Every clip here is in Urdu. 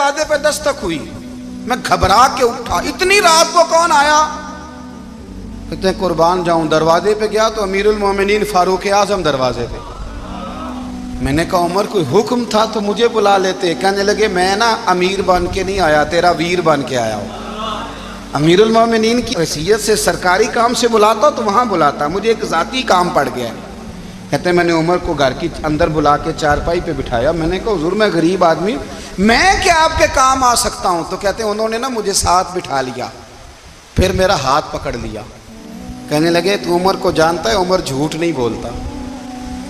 دروازے پہ دستک ہوئی، میں گھبرا کے اٹھا، اتنی رات کو کون آیا؟ کہتے ہیں قربان جاؤں، دروازے پہ گیا تو امیر المومنین فاروق اعظم دروازے پہ۔ میں نے کہا عمر کوئی حکم تھا تو مجھے بلا لیتے۔ کہنے لگے میں نا امیر بن کے نہیں آیا، تیرا ویر بن کے آیا ہوں۔ امیر المومنین کی حیثیت سے سرکاری کام سے بلاتا تو وہاں بلاتا، مجھے ایک ذاتی کام پڑ گیا۔ کہتے ہیں میں نے عمر کو گھر کی اندر بلا کے چارپائی پہ بٹھایا، میں نے کہا حضور میں غریب آدمی، میں کیا آپ کے کام آ سکتا ہوں؟ تو کہتے ہیں انہوں نے نا مجھے ساتھ بٹھا لیا، پھر میرا ہاتھ پکڑ لیا، کہنے لگے تو عمر کو جانتا ہے؟ عمر جھوٹ نہیں بولتا۔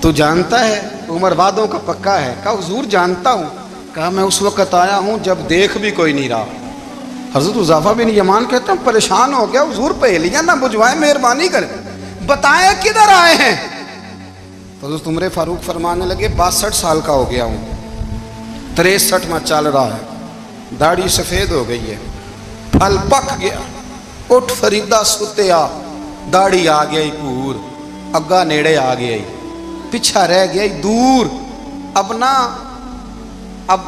تو جانتا ہے عمر وعدوں کا پکا ہے؟ کہا حضور جانتا ہوں۔ کہا میں اس وقت آیا ہوں جب دیکھ بھی کوئی نہیں رہا۔ حضرت حذیفہ بن یمان کہتے ہیں پریشان ہو گیا، حضور پہیلیاں نہ بجھوائیں، مہربانی کریں بتائیں کدھر آئے ہیں؟ تو حضرت عمر فاروق فرمانے لگے 62 سال کا ہو گیا ہوں، 63 میں چل رہا ہے، داڑھی سفید ہو گئی ہے، پھل پک گیا، اٹھ فریدہ ستیا، داڑھی آ گئی پور، اگا نیڑے آ گئی، پیچھا رہ گیا دور، اب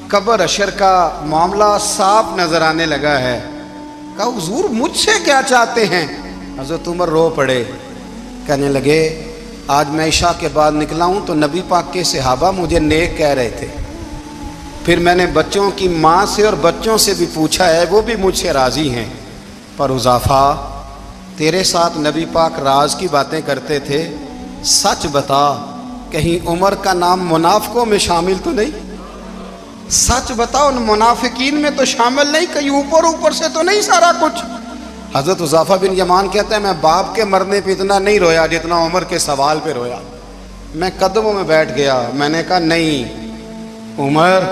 قبر اشر کا معاملہ صاف نظر آنے لگا ہے۔ کہا حضور مجھ سے کیا چاہتے ہیں؟ حضرت عمر رو پڑے، کہنے لگے آج میں عشاء کے بعد نکلا ہوں تو نبی پاک کے صحابہ مجھے نیک کہہ رہے تھے، پھر میں نے بچوں کی ماں سے اور بچوں سے بھی پوچھا ہے، وہ بھی مجھ سے راضی ہیں، پر حذیفہ تیرے ساتھ نبی پاک راز کی باتیں کرتے تھے، سچ بتا کہیں عمر کا نام منافقوں میں شامل تو نہیں؟ سچ بتا ان منافقین میں تو شامل نہیں، کہیں اوپر سے تو نہیں سارا کچھ؟ حضرت حذیفہ بن یمان کہتا ہے میں باپ کے مرنے پہ اتنا نہیں رویا جتنا عمر کے سوال پہ رویا۔ میں قدموں میں بیٹھ گیا، میں نے کہا نہیں عمر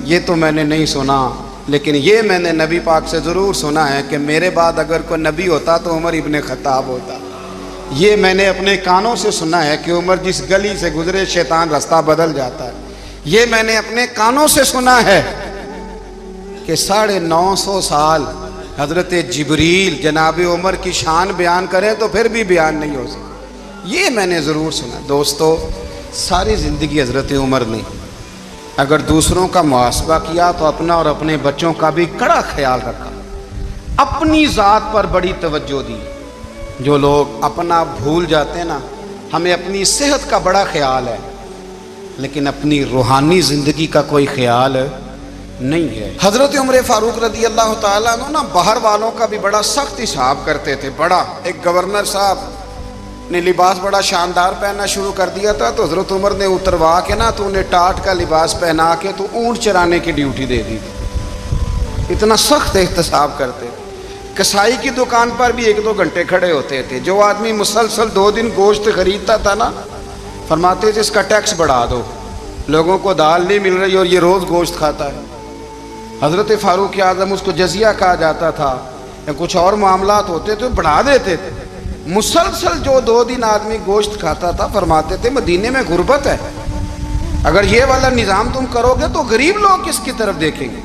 یہ تو میں نے نہیں سنا، لیکن یہ میں نے نبی پاک سے ضرور سنا ہے کہ میرے بعد اگر کوئی نبی ہوتا تو عمر ابن خطاب ہوتا۔ یہ میں نے اپنے کانوں سے سنا ہے کہ عمر جس گلی سے گزرے شیطان رستہ بدل جاتا ہے۔ یہ میں نے اپنے کانوں سے سنا ہے کہ 950 سال حضرت جبریل جناب عمر کی شان بیان کریں تو پھر بھی بیان نہیں ہو سکتا، یہ میں نے ضرور سنا۔ دوستو ساری زندگی حضرت عمر نے اگر دوسروں کا محاسبہ کیا تو اپنا اور اپنے بچوں کا بھی کڑا خیال رکھا، اپنی ذات پر بڑی توجہ دی۔ جو لوگ اپنا بھول جاتے ہیں نا، ہمیں اپنی صحت کا بڑا خیال ہے لیکن اپنی روحانی زندگی کا کوئی خیال نہیں ہے۔ حضرت عمر فاروق رضی اللہ تعالیٰ عنہ نا باہر والوں کا بھی بڑا سخت حساب کرتے تھے، بڑا ایک گورنر صاحب نے لباس بڑا شاندار پہننا شروع کر دیا تھا تو حضرت عمر نے اتروا کے نا تو انہیں ٹاٹ کا لباس پہنا کے تو اونٹ چرانے کی ڈیوٹی دے دی تھی، اتنا سخت احتساب کرتے تھے۔ کسائی کی دکان پر بھی 1-2 گھنٹے کھڑے ہوتے تھے، جو آدمی مسلسل 2 دن گوشت خریدتا تھا نا فرماتے تھے اس کا ٹیکس بڑھا دو، لوگوں کو دال نہیں مل رہی اور یہ روز گوشت کھاتا ہے۔ حضرت فاروق اعظم اس کو جزیہ کہا جاتا تھا یا کچھ اور معاملات ہوتے تو بڑھا دیتے تھے۔ مسلسل جو 2 دن آدمی گوشت کھاتا تھا فرماتے تھے مدینے میں غربت ہے، اگر یہ والا نظام تم کرو گے تو غریب لوگ کس کی طرف دیکھیں گے؟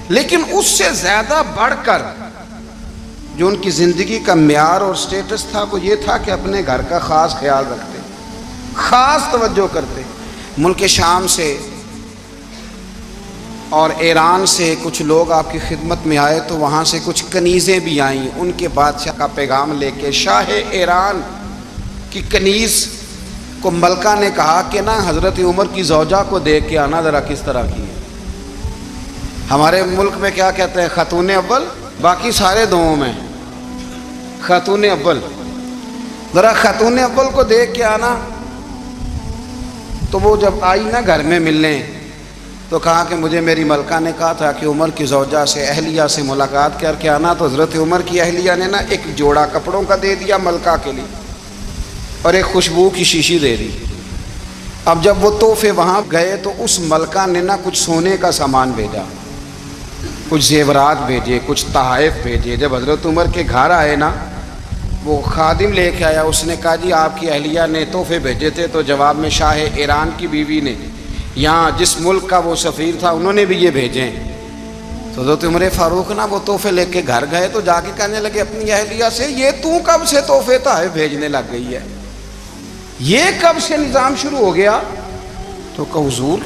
لیکن اس سے زیادہ بڑھ کر جو ان کی زندگی کا معیار اور سٹیٹس تھا وہ یہ تھا کہ اپنے گھر کا خاص خیال رکھتے، خاص توجہ کرتے۔ ملک شام سے اور ایران سے کچھ لوگ آپ کی خدمت میں آئے تو وہاں سے کچھ کنیزیں بھی آئیں، ان کے بادشاہ کا پیغام لے کے۔ شاہ ایران کی کنیز کو ملکہ نے کہا کہ نا حضرت عمر کی زوجہ کو دیکھ کے آنا ذرا کس طرح کی ہے۔ ہمارے ملک میں کیا کہتے ہیں خاتون اول، باقی سارے دوؤں میں خاتون اول، ذرا خاتون اول کو دیکھ کے آنا۔ تو وہ جب آئی نا گھر میں ملنے تو کہا کہ مجھے میری ملکہ نے کہا تھا کہ عمر کی زوجہ سے اہلیہ سے ملاقات کر کے آنا، تو حضرت عمر کی اہلیہ نے نا ایک جوڑا کپڑوں کا دے دیا ملکہ کے لیے اور ایک خوشبو کی شیشی دے دی۔ اب جب وہ تحفے وہاں گئے تو اس ملکہ نے نا کچھ سونے کا سامان بھیجا، کچھ زیورات بھیجے، کچھ تحائف بھیجے۔ جب حضرت عمر کے گھر آئے نا وہ خادم لے کے آیا، اس نے کہا جی آپ کی اہلیہ نے تحفے بھیجے تھے، تو جواب میں شاہ ایران کی بیوی نے یہاں جس ملک کا وہ سفیر تھا انہوں نے بھی یہ بھیجے۔ تو حضرت عمر فاروق نا وہ تحفے لے کے گھر گئے تو جا کے کہنے لگے اپنی اہلیہ سے یہ تو کب سے تحفے تحائف بھیجنے لگ گئی ہے، یہ کب سے نظام شروع ہو گیا؟ تو کہ حضور